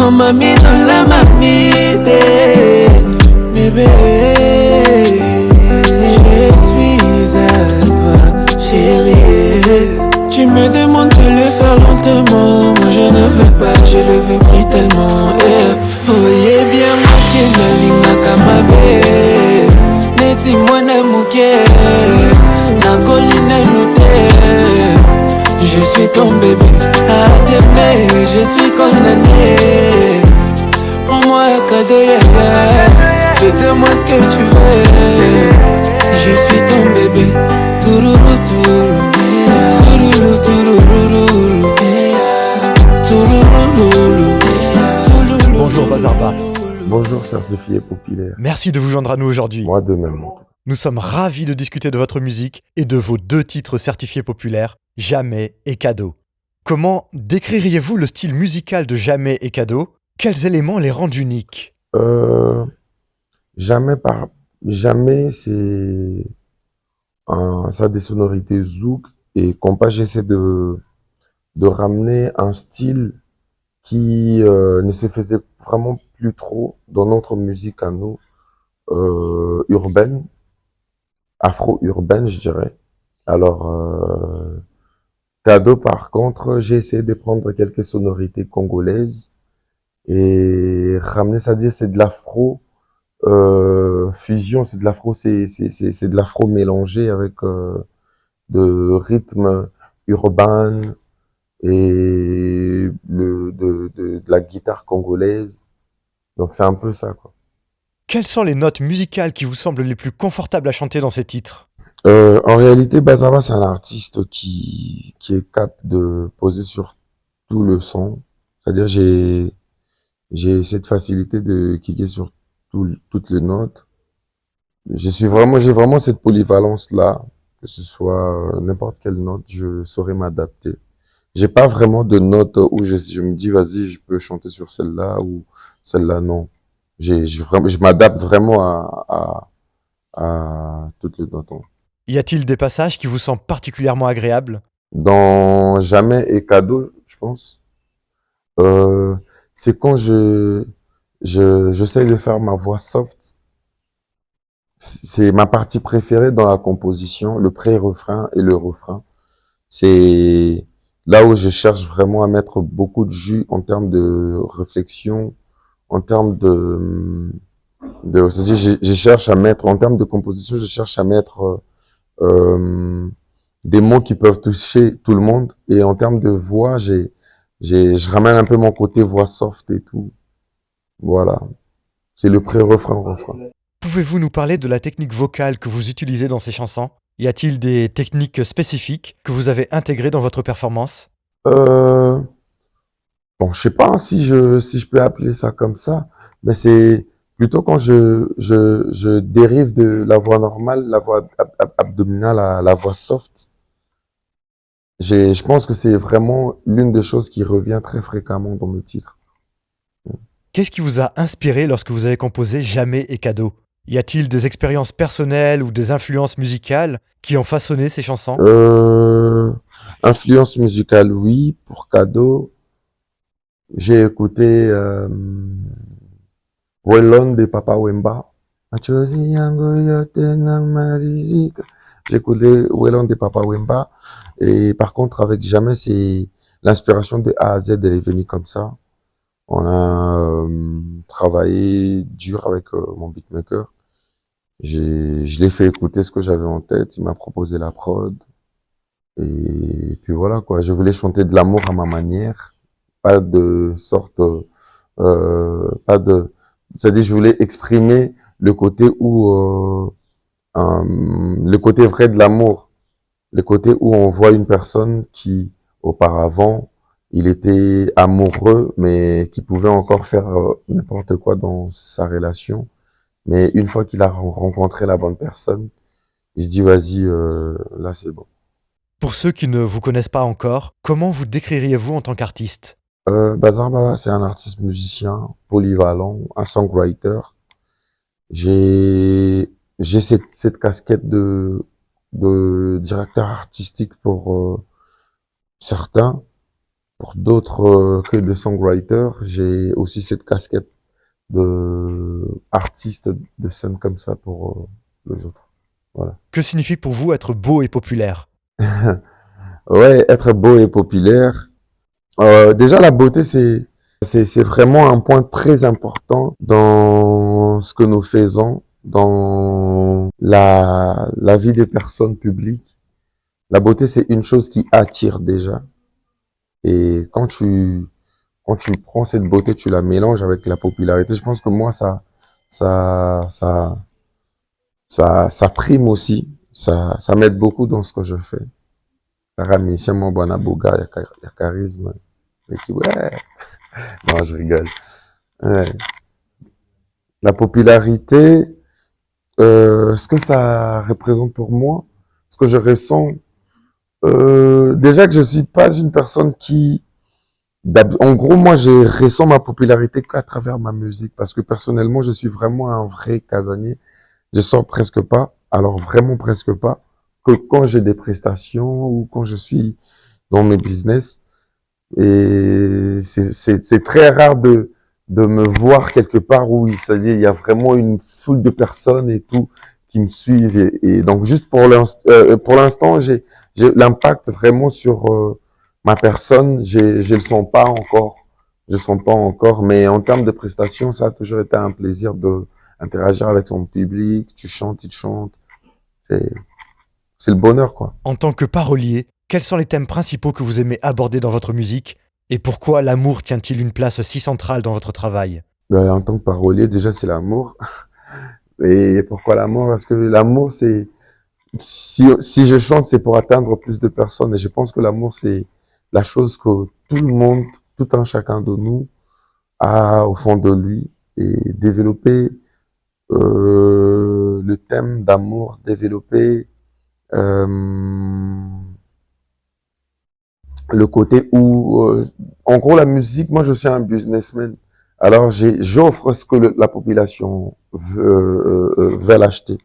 On m'a mis dans la marmite, bébé. Je suis à toi, chérie. Tu me demandes de le faire lentement. Moi je ne veux pas, je le veux brutalement. Oh yeah, bien moi qui me linga kamabe. Neti mwana muke, na colline noté. Je suis ton bébé, à t'aimer, je suis condamné. Prends-moi un cadeau, yeah, yeah. Fais-de-moi ce que tu veux. Je suis ton bébé, tourourou, tourourou, yeah. Tourourou, tourourou, yeah. Tourourou, yeah. Bonjour Bazarba. Bonjour certifié populaire. Merci de vous joindre à nous aujourd'hui. Moi de même. Nous sommes ravis de discuter de votre musique et de vos 2 titres certifiés populaires, Jamais et Cadeau. Comment décririez-vous le style musical de Jamais et Cadeau ? Quels éléments les rendent uniques ? Jamais, ça a des sonorités zouk et compas, j'essaie de ramener un style qui ne se faisait vraiment plus trop dans notre musique à nous, urbaine, afro-urbaine, je dirais. Alors, Cadeau, par contre, j'ai essayé de prendre quelques sonorités congolaises et ramener, c'est-à-dire c'est de l'afro fusion, c'est de l'afro, c'est de l'afro mélangé avec de rythmes urbains et de la guitare congolaise. Donc c'est un peu ça, quoi. Quelles sont les notes musicales qui vous semblent les plus confortables à chanter dans ces titres ? En réalité, Bazarba, c'est un artiste qui est capable de poser sur tout le son. C'est-à-dire, j'ai cette facilité de kicker sur toutes les notes. J'ai vraiment cette polyvalence-là, que ce soit n'importe quelle note, je saurais m'adapter. J'ai pas vraiment de note où je me dis, vas-y, je peux chanter sur celle-là ou celle-là, non. Je m'adapte vraiment à toutes les notes. Y a-t-il des passages qui vous semblent particulièrement agréables ? Dans Jamais et Cadeau, je pense, c'est quand j'essaie de faire ma voix soft. C'est ma partie préférée dans la composition, le pré-refrain et le refrain. C'est là où je cherche vraiment à mettre beaucoup de jus en termes de réflexion, en termes c'est-à-dire je cherche à mettre, en termes de composition, je cherche à mettre des mots qui peuvent toucher tout le monde. Et en termes de voix, je ramène un peu mon côté voix soft et tout. Voilà. C'est le pré-refrain, refrain. Pouvez-vous nous parler de la technique vocale que vous utilisez dans ces chansons ? Y a-t-il des techniques spécifiques que vous avez intégrées dans votre performance ? Bon, je sais pas si je peux appeler ça comme ça, mais c'est plutôt quand je dérive de la voix normale, la voix abdominale à la voix soft. Je pense que c'est vraiment l'une des choses qui revient très fréquemment dans mes titres. Qu'est-ce qui vous a inspiré lorsque vous avez composé Jamais et Cadeau ? Y a-t-il des expériences personnelles ou des influences musicales qui ont façonné ces chansons ? Influence musicale, oui. Pour Cadeau, j'ai écouté Wellon de Papa Wemba. J'ai écouté Wellon de Papa Wemba. Et par contre, avec Jamais, c'est l'inspiration de A à Z, elle est venue comme ça. On a travaillé dur avec mon beatmaker. Je l'ai fait écouter ce que j'avais en tête. Il m'a proposé la prod. Et puis voilà, quoi. Je voulais chanter de l'amour à ma manière. Pas de sorte, c'est-à-dire, je voulais exprimer le côté où, le côté vrai de l'amour. Le côté où on voit une personne qui, auparavant, il était amoureux, mais qui pouvait encore faire n'importe quoi dans sa relation. Mais une fois qu'il a rencontré la bonne personne, il se dit, vas-y, là, c'est bon. Pour ceux qui ne vous connaissent pas encore, comment vous décririez-vous en tant qu'artiste ? Bazarba, c'est un artiste musicien, polyvalent, un songwriter. J'ai cette casquette de directeur artistique pour certains. Pour d'autres que de songwriters, j'ai aussi cette casquette de artiste de scène comme ça pour les autres. Voilà. Que signifie pour vous être beau et populaire? Ouais, être beau et populaire. Déjà, la beauté, c'est vraiment un point très important dans ce que nous faisons, dans la vie des personnes publiques. La beauté, c'est une chose qui attire déjà. Et quand tu prends cette beauté, tu la mélanges avec la popularité. Je pense que moi, ça, ça, ça prime aussi. Ça m'aide beaucoup dans ce que je fais. Taramisha, mon bon aboga, il y a charisme. Et qui, ouais. Non, je rigole. Ouais. La popularité, ce que ça représente pour moi, ce que je ressens, déjà que je suis pas une personne qui, en gros, moi, je ressens ma popularité qu'à travers ma musique, parce que personnellement, je suis vraiment un vrai casanier. Je sors presque pas, alors vraiment presque pas, que quand j'ai des prestations ou quand je suis dans mes business. Et c'est très rare de me voir quelque part où il y a vraiment une foule de personnes et tout qui me suivent. Et donc, juste pour l'instant, j'ai l'impact vraiment sur ma personne. Je le sens pas encore. Je le sens pas encore. Mais en termes de prestations, ça a toujours été un plaisir de interagir avec son public. Tu chantes, il chante. C'est, c'est le bonheur, quoi. En tant que parolier, quels sont les thèmes principaux que vous aimez aborder dans votre musique? Et pourquoi l'amour tient-il une place si centrale dans votre travail? En tant que parolier, déjà, c'est l'amour. Et pourquoi l'amour? Parce que l'amour, c'est, si je chante, c'est pour atteindre plus de personnes. Et je pense que l'amour, c'est la chose que tout le monde, tout un chacun de nous a au fond de lui. Et développer le thème d'amour, développer euh, le côté où, en gros, la musique, moi, je suis un businessman. Alors, j'offre ce que la population veut l'acheter.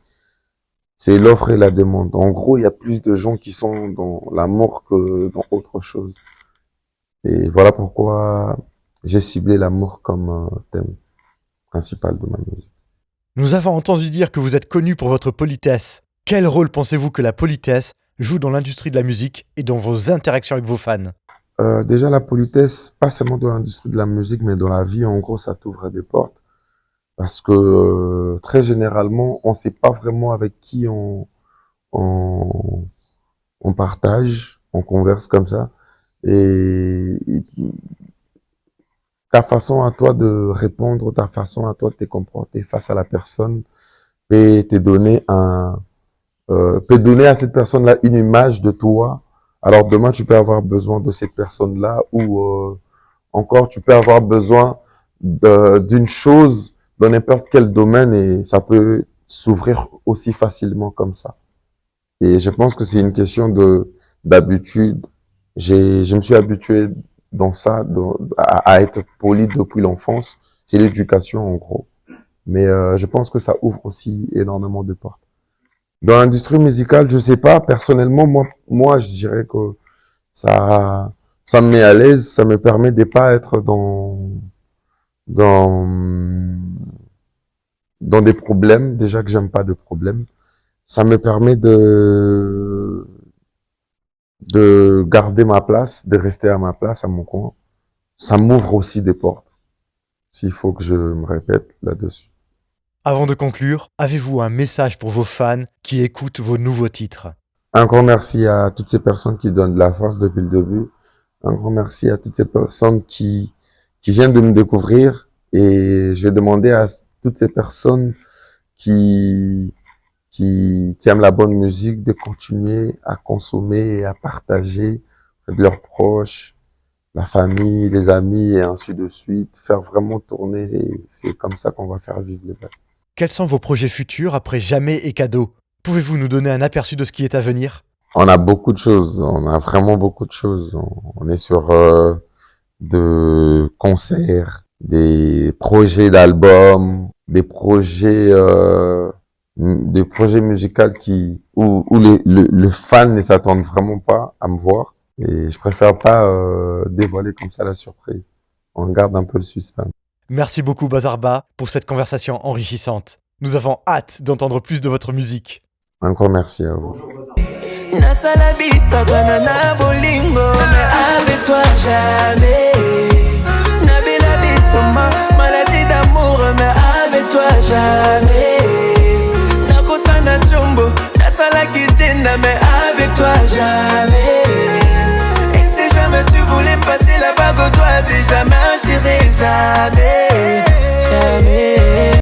C'est l'offre et la demande. En gros, il y a plus de gens qui sont dans l'amour que dans autre chose. Et voilà pourquoi j'ai ciblé l'amour comme thème principal de ma musique. Nous avons entendu dire que vous êtes connu pour votre politesse. Quel rôle pensez-vous que la politesse joue dans l'industrie de la musique et dans vos interactions avec vos fans? Déjà, la politesse, pas seulement dans l'industrie de la musique, mais dans la vie, en gros, ça t'ouvre des portes. Parce que très généralement, on sait pas vraiment avec qui on, on partage, on converse comme ça. Et ta façon à toi de répondre, ta façon à toi de te comporter face à la personne peut te donner peut donner à cette personne-là une image de toi. Alors demain, tu peux avoir besoin de cette personne-là ou encore tu peux avoir besoin d'une chose dans n'importe quel domaine et ça peut s'ouvrir aussi facilement comme ça. Et je pense que c'est une question d'habitude. Je me suis habitué dans ça, à être poli depuis l'enfance. C'est l'éducation en gros. Mais je pense que ça ouvre aussi énormément de portes. Dans l'industrie musicale, je sais pas. Personnellement, moi, je dirais que ça me met à l'aise. Ça me permet de pas être dans, dans des problèmes. Déjà que j'aime pas de problèmes. Ça me permet de garder ma place, de rester à ma place, à mon coin. Ça m'ouvre aussi des portes. S'il faut que je me répète là-dessus. Avant de conclure, avez-vous un message pour vos fans qui écoutent vos nouveaux titres? Un grand merci à toutes ces personnes qui donnent de la force depuis le début. Un grand merci à toutes ces personnes qui viennent de me découvrir. Et je vais demander à toutes ces personnes qui aiment la bonne musique de continuer à consommer et à partager de leurs proches, la famille, les amis et ainsi de suite. Faire vraiment tourner et c'est comme ça qu'on va faire vivre les bails. Quels sont vos projets futurs après Jamais et Cadeau? Pouvez-vous nous donner un aperçu de ce qui est à venir? On a beaucoup de choses, on a vraiment beaucoup de choses. On est sur de concerts, des projets d'albums, des projets musicaux où le fan ne s'attend vraiment pas à me voir. Et je préfère pas dévoiler comme ça la surprise. On garde un peu le suspense. Merci beaucoup Bazarba pour cette conversation enrichissante. Nous avons hâte d'entendre plus de votre musique. Encore merci à vous. Nasala bisa banana bolingo, mais avec toi jamais. Nabila bistoma, maladie d'amour, mais avec toi jamais. Nakosana chombo, nasala kitenda, mais avec toi jamais. Et si jamais tu voulais me passer la bague au doigt, jamais je dirais jamais, jamais.